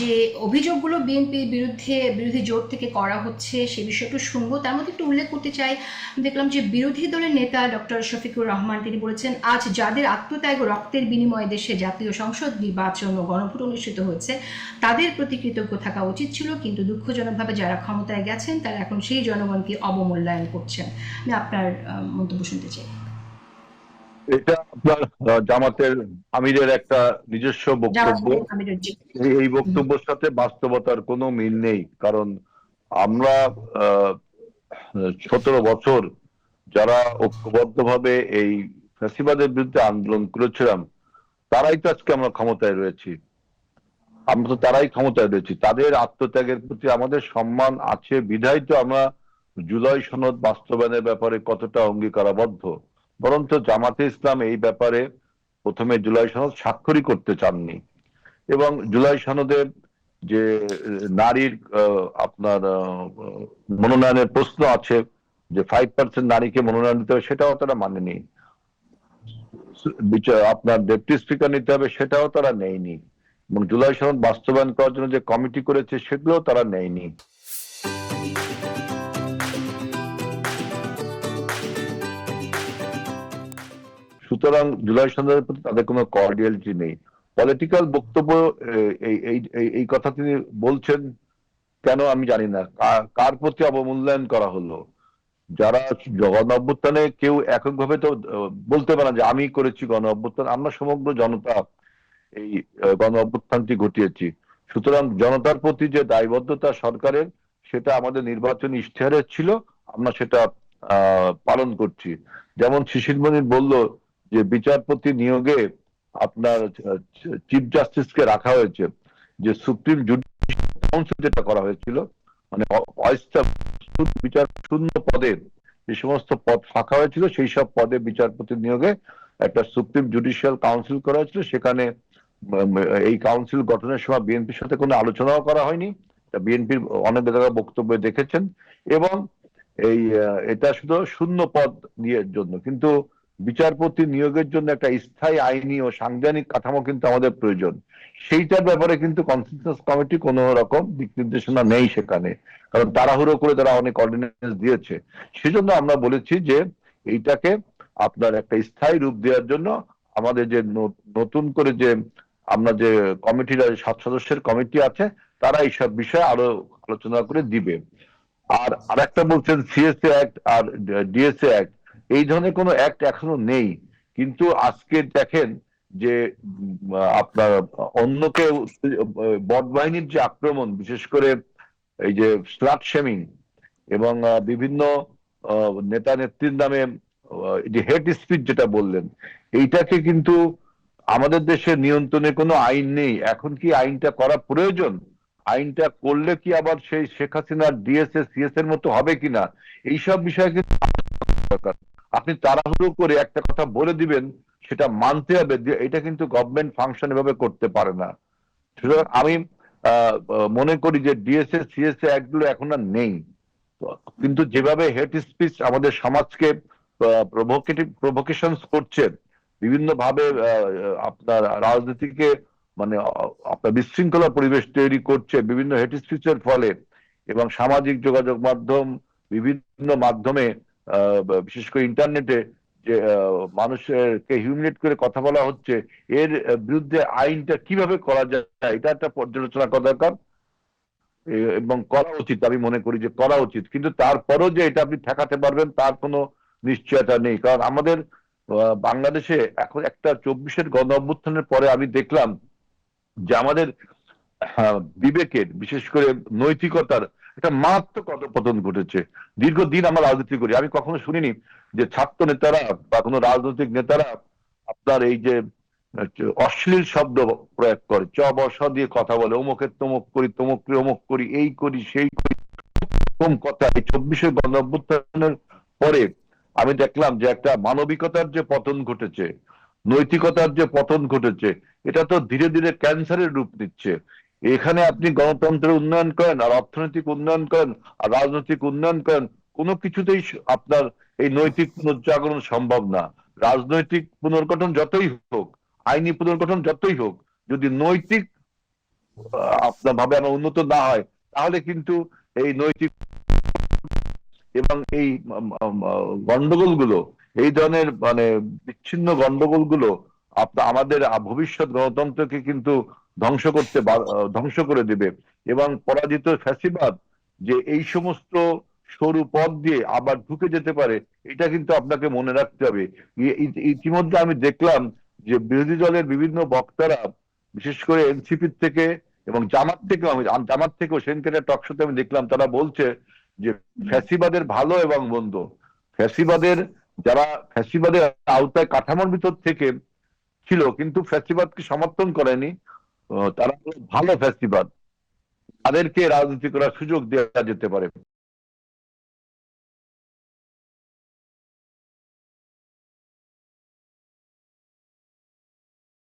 যে অভিযোগগুলো বিএনপির বিরোধী জোট থেকে করা হচ্ছে সে বিষয়ে একটু শুনবো। তার মধ্যে একটু উল্লেখ করতে চাই, দেখলাম যে বিরোধী দলের নেতা ডক্টর শফিকুর রহমান তিনি বলেছেন, আজ যাদের আত্মত্যাগ ও রক্তের বিনিময়ে দেশে জাতীয় সংসদ নির্বাচন ও গণভোট অনুষ্ঠিত হয়েছে তাদের প্রতি কৃতজ্ঞ থাকা উচিত ছিল, কিন্তু দুঃখজনকভাবে যারা ক্ষমতায় গেছেন তারা এখন সেই জনগণকে অবমূল্যায়ন করছেন। আমি আপনার মন্তব্য শুনতে চাই। এটা আপনার জামাতের আমিরের একটা নিজস্ব বক্তব্য। জামাত আমিরের জি। এই বক্তব্যের সাথে বাস্তবতার কোনো মিল নেই, কারণ আমরা 17 বছর যারা ঐক্যবদ্ধভাবে এই ফ্যাসিবাদের বিরুদ্ধে আন্দোলন করেছিলাম, তারাই তো আজকে আমরা ক্ষমতায় রয়েছি। আমরা তো তারাই ক্ষমতায় রয়েছি, তাদের আত্মত্যাগের প্রতি আমাদের সম্মান আছে বিধায় তো আমরা জুলাই সনদ বাস্তবায়নের ব্যাপারে কতটা অঙ্গীকারাবদ্ধ। বরঞ্চ জামাতে ইসলাম এই ব্যাপারে প্রথমে জুলাই সনদ স্বাক্ষরই করতে চাননি, এবং জুলাই সনদে যে নারীর আপনার মনোনয়নের প্রশ্ন আছে, যে 5% নারীকে মনোনয়ন দিতে হবে, সেটাও তারা মানেনি। আপনার ডেপুটি স্পিকার নিতে হবে, সেটাও তারা নেয়নি। এবং জুলাই সনদ বাস্তবায়ন করার জন্য যে কমিটি করেছে সেগুলো তারা নেয়নি। সুতরাং জুলাই সনদের প্রতি তাদের কোনো কর্ডিয়ালিটি নেই। পলিটিক্যাল বক্তব্য এই কথা তিনি বলছেন কেন আমি জানি না। কার প্রতি অবমূল্যায়ন করা হলো? যারা গণ অভ্যুত্থানে কেউ এককভাবে তো বলতে পারে না যে আমি করেছি গণ অভ্যুত্থান। আমরা সমগ্র জনতা এই গণ অভ্যুত্থানটি ঘটিয়েছি। সুতরাং জনতার প্রতি যে দায়বদ্ধতা সরকারের, সেটা আমাদের নির্বাচনী ইশতেহারে ছিল, আমরা সেটা পালন করছি। যেমন শিশির মনির বলল যে বিচারপতি নিয়োগে আপনার চিফ জাস্টিসকে রাখা হয়েছে, যে সুপ্রিম জুডিশিয়াল কাউন্সিল যেটা করা হয়েছিল, মানে বিচার শূন্য পদে যে সমস্ত পদ ফাঁকা হয়েছিল সেই সব পদে বিচারপতি নিয়োগে একটা সুপ্রিম জুডিশিয়াল কাউন্সিল করা হয়েছিল। সেখানে এই কাউন্সিল গঠনের সময় বিএনপির সাথে কোনো আলোচনাও করা হয়নি, বিএনপির অনেক নেতারা বক্তব্য দেখেছেন। এবং এটা শুধু শূন্য পদ নিয়ে জন্য, কিন্তু বিচারপতি নিয়োগের জন্য একটা স্থায়ী আইনি ও সাংবিধানিক কাঠামো কিন্তু আমাদের প্রয়োজন। সেইটার ব্যাপারে কিন্তু কনসেনসাস কমিটি কোন রকম দিক নির্দেশনা নেই সেখানে, কারণ তাড়াহুড়ো করে তারা অনেক অর্ডিন্যান্স দিয়েছে। সেজন্য আমরা বলেছি যে এইটাকে আপনার একটা স্থায়ী রূপ দেওয়ার জন্য আমাদের যে নতুন করে যে আমরা যে কমিটির 7 সদস্যের কমিটি আছে, তারা এইসব বিষয়ে আরো আলোচনা করে দিবে। আর আরেকটা বলছেন সিএসএ অ্যাক্ট আর ডিএসএ অ্যাক্ট, এই ধরনের কোনো অ্যাক্ট এখনো নেই। কিন্তু আজকে দেখেন যে আপনার অন্যকে বটবাহিনীর যে আক্রমণ, বিশেষ করে এই যে স্লাট শেমিং এবং বিভিন্ন নেতা নেত্রীর নামে যে হেট স্পিচ যেটা বললেন, এইটাকে কিন্তু আমাদের দেশে নিয়ন্ত্রণে কোনো আইন নেই। এখন কি আইনটা করা প্রয়োজন? আইনটা করলে কি আবার সেই শেখ হাসিনার ডিএসএ সিএস এর মতো হবে কিনা, এইসব বিষয়ে কিন্তু দরকার। আপনি তাড়াহুড়ো করে একটা কথা বলে দিবেন, সেটা মানতে হবে, এটা কিন্তু গভর্নমেন্ট ফাংশন এভাবে করতে পারে না। সুতরাং আমি মনে করি যে ডিএসএ সিএসএ অ্যাক্ট গুলো এখন আর নেই। কিন্তু যেভাবে হেট স্পিচ আমাদের সমাজকে প্রভোকেশন করছে, বিভিন্ন ভাবে আপনার রাজনীতিকে মানে আপনার বিশৃঙ্খলা পরিবেশ তৈরি করছে বিভিন্ন হেট স্পিচের ফলে, এবং সামাজিক যোগাযোগ মাধ্যম বিভিন্ন মাধ্যমে বিশেষ করে ইন্টারনেটে যে মানুষকে হিউমিলেট করে কথা বলা হচ্ছে, এর বিরুদ্ধে আইনটা কিভাবে করা যায় এটা একটা পর্যালোচনা করা দরকার এবং করা উচিত। আমি মনে করি যে করা উচিত, কিন্তু তারপরও যে এটা আপনি ঠেকাতে পারবেন তার কোনো নিশ্চয়তা নেই। কারণ আমাদের বাংলাদেশে এখন একটা 24-এর গণ অভ্যুত্থানের পরে আমি দেখলাম যে আমাদের বিবেকের, বিশেষ করে নৈতিকতার একটা মারাত্মক অধঃপতন ঘটেছে। দীর্ঘদিন আমরা রাজনীতি করি, আমি কখনো শুনিনি যে ছাত্র নেতারা বা কোনো রাজনৈতিক নেতারা আপনার এই যে অশ্লীল শব্দ প্রয়োগ করে, চ বর্ষা দিয়ে কথা বলে, অমুকের তমুক করি, তমুক অমুক করি, এই করি সেই করি, কম কথা। এই 24-এর গণ অভ্যুত্থানের পরে আমি দেখলাম যে একটা মানবিকতার যে পতন ঘটেছে, নৈতিকতার যে পতন ঘটেছে, এটা তো ধীরে ধীরে ক্যান্সারের রূপ নিচ্ছে। এখানে আপনি গণতন্ত্রের উন্নয়ন করেন আর অর্থনৈতিক উন্নয়ন করেন আর রাজনৈতিক উন্নয়ন করেন, কোনো কিছুতেই আপনার এই নৈতিক পুনর্জাগরণ সম্ভব না। রাজনৈতিক পুনর্গঠন যতই হোক, আইনি পুনর্গঠন যতই হোক, যদি নৈতিক আপনার ভাবে আমার উন্নত না হয়, তাহলে কিন্তু এই নৈতিক এবং এই গন্ডগোলগুলো, এই ধরনের মানে বিচ্ছিন্ন গন্ডগোলগুলো আমাদের ভবিষ্যৎ গণতন্ত্রকে কিন্তু ধ্বংস করে দেবে। এবং পরাজিত ফ্যাসিবাদ যে এই সমস্ত সরু পথ দিয়ে আবার ঢুকে যেতে পারে, এটা কিন্তু আপনাকে মনে রাখতে হবে। ইতিমধ্যে আমি দেখলাম যে বিরোধী দলের বিভিন্ন বক্তারা, বিশেষ করে এনসিপি থেকে এবং জামাত থেকেও সেদিনকে টকশোতে আমি দেখলাম, তারা বলছে যে ফ্যাসিবাদের ভালো এবং মন্দ, ফ্যাসিবাদের যারা ফ্যাসিবাদের আওতায় কাঠামোর ভিতর থেকে ছিল কিন্তু ফ্যাসিবাদকে সমর্থন করেনি, তারা হলো ভালো ফ্যাসিবাদ, তাদেরকে রাজনীতি করার সুযোগ দেওয়া যেতে পারে।